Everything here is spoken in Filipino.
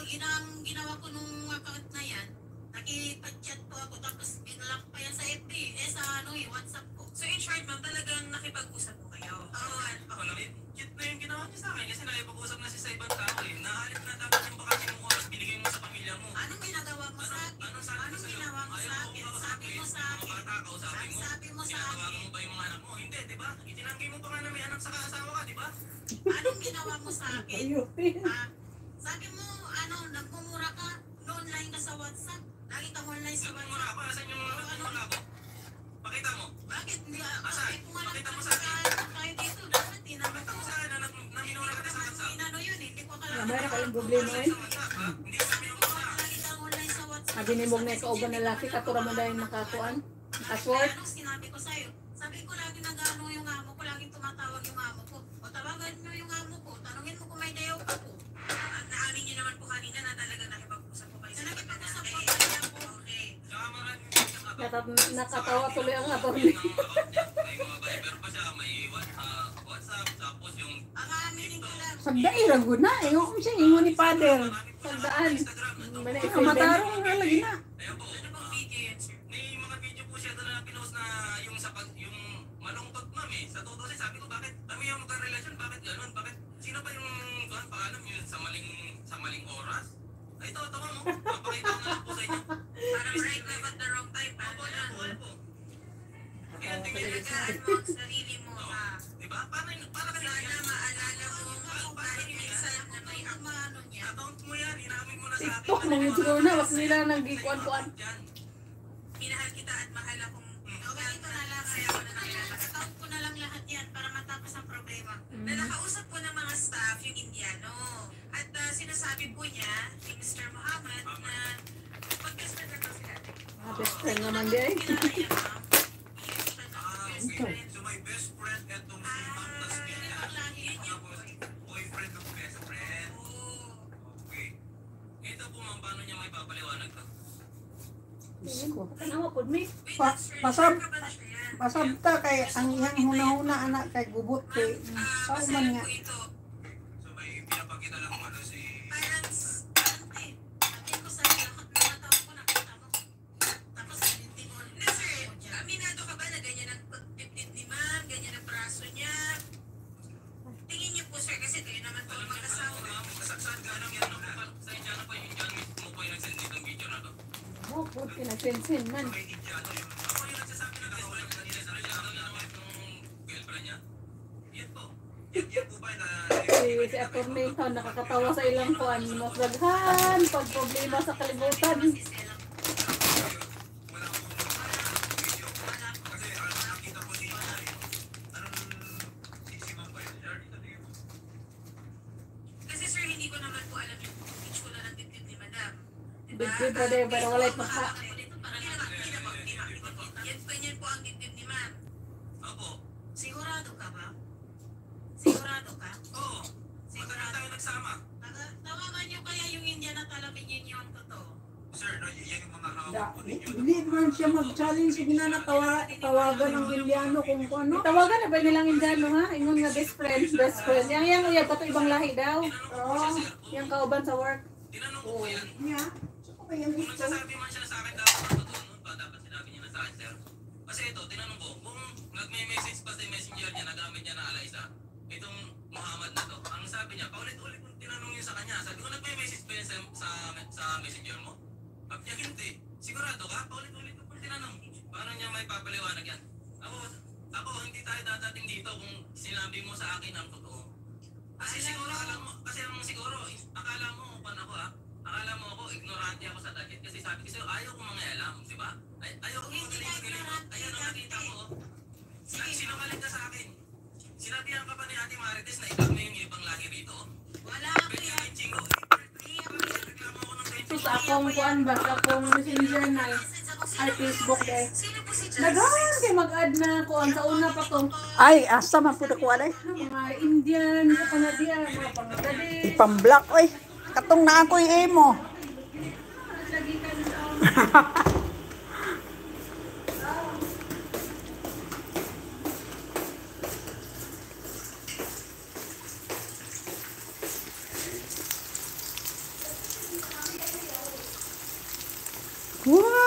ginawa ko nung account na yan, nakipag-chat po ako, tapos binlock pa yan sa FB, sa WhatsApp ko. So in short, ma'am, talagang nakipag-usap po kayo? Oo. Ako lang, cute na yung ginawa niya sa akin kasi nakipag-usap na siya sa ibang tao eh. Nahalip na dapat yung bakante mo oras, binigay mo sa pamilya mo. Anong ginagawa mo sa akin? Anong ginawa mo sa akin? Sabi mo sa akin. Sabi mo sa akin. Mo ba yung mga anak mo? Hindi, di ba? Itinanggi mo pa nga na may anak sa asawa ka, di ba? Anong ginawa mo sa akin? Sabi mo, nagmumura ka, online ka sa WhatsApp. Lagi kang online sa WhatsApp. Nagmumura ako, asan yung nagmumura ako? Pakita mo. Bakit? Asan? Pakita mo sa akin. Tayo dito, dapat Pakita mo sa akin na naminura ka sa WhatsApp. yun, hindi ko akala. Mayroon kayong problema eh. Hindi sa amin yung muna. Lagi kang online sa WhatsApp. Sabi ni Mong na kauban na laki, katura mo dahil makakuan. Password. Anong sinabi ko sa'yo? Sabi ko lagi nag-ano yung amo ko, laging tumatawag yung amo ko. O tawagan nyo yung amo ko, tanungin mo kung may dayaw ka po. Naamin niyo naman po kanina na talagang nakipag-usap po kayo sa Nakipag-usap po kaya po. Okay. Saka maraming Nakatawa tuloy ang attorney. may mga Viber pa siya, may WhatsApp, tapos yung Ang aminin ko lang. Sagdairang gud na. Ingon ko siya, ingon ni Father. Sagdaan. Matarong nga lagi na. Ayun po. Ano bang video yan, sir? May mga video po siya doon na pinost na yung yung malungkot ma'am eh. Sa totoo sabi ko, bakit kami yung magka-relasyon? Bakit gano'n? Bakit? Sino ba yung paalam yun sa maling oras? Ay, tawa mo. Papakita ko na lang po sa inyo. Parang right love at the wrong time. Opo, yan po. Kaya tingin na Alagaan mo ang sarili mo, ha? diba? Paano ka Sana maalala mo dahil minsan na may amano niya. account mo yan, inamin mo na sa akin. TikTok mga siguro na. Wag nila nang gikuan-kuan. Minahal kita at mahal akong O ganito na lang, account ko na lang lahat yan para matapos ang problema. na nakausap po ng mga staff yung Indiano. At sinasabi po niya, ni Mr. Muhammad, na pag-best friend na sila. Best friend naman di ay. Kilala niya, ma'am. Best friend na So my best friend etong si Ma'am Tasmina. Boyfriend ng best friend. Okay. Ito po ma'am, paano niya may papaliwanag ka? Diyos ko. Tanawa po mi. Pasab ta kay ang iyang huna-huna anak kay gubot kay sao man nga. So may pinapakita lang ano si Parang, sabihin ko sa'yo, lahat ng mga tao ko nakita mo. Tapos, hindi mo Aminado ka ba na ganyan ang pagpipit ni ma'am, ganyan ang braso niya? Tingin niyo po sir, kasi kayo naman po ang mag-asawa. saan ganang yan no? Sa Indiano pa yung Indiano mo po yung nagsend nitong video na to. Oh, put pinagsensen man. May Indiano yung Ako yung nagsasabi na best friend kanina sa relasyon niya naman itong girlfriend niya. Yan po. yan po ba na Si attorney ito nakakatawa sa ilang kuan. Mas daghan pag problema sa kalibutan. wala akong video. Kasi nakita ko dito anong si Ma'am ba yun? Kasi sir, hindi ko naman po alam yung pitch ko na ng dibdib ni madam. Bigyan pa din para walay maka. Yan po ang dibdib ni ma'am. Opo. sigurado ka ba? Sigurado ka? Oo. Matagal tayo nagsama. Tawagan niyo kaya yung Indian at alamin niyo yung totoo. Sir, no, yan yung mga hawak Da, po ninyo. hindi man siya mag-challenge tawagan ng Indiano kung ano. Tawagan na ba nilang Indiano ha? Ingon nga best friend, best friend. Yang uya pa to ibang lahi daw. Oh, Yang kauban sa work. Tinanong ko po yan. niya. So kung yung Kung gusto. nagsasabi man siya na sa akin dapat ang totoo nun ba, dapat sinabi niya na sa akin, sir. Kasi ito, tinanong ko, kung nagme-message pa sa messenger niya, nagamit niya na Alaisa, itong Muhammad na to, ang sabi niya, paulit-ulit kung tinanong niya sa kanya, sabi ko, nagme-message pa yan sa messenger mo? Sabi niya, hindi. Sigurado ka? Paulit-ulit ko kung tinanong. Paano niya may papaliwanag yan? Ako, hindi tayo dadating dito kung sinabi mo sa akin ang totoo. Kasi siguro, alam mo, kasi ang siguro, akala mo, ako akala mo ako, ignorante ako sa budget kasi sabi ko sa'yo, ayaw ko mangialam, di ba? Ayaw ko magaling-galing mo. Ayan ang nakita ko. Sinungaling ka sa akin. Sinabihan ka pa ni Ate Marites na ikaw na yung ibang lagi rito. Wala ako Pwede yan. yung chingo. Reklamo ako ng Sus akong kuan ba akong messenger na ay Facebook eh. Sino po si Daghan kay mag-add na kuan sa una pa to. Ay, asa man po ko alay. Mga Indian, mga Canadian, mga Bangladesh. Pam-black oy. Katong na ako emo. Lagi ka Wow!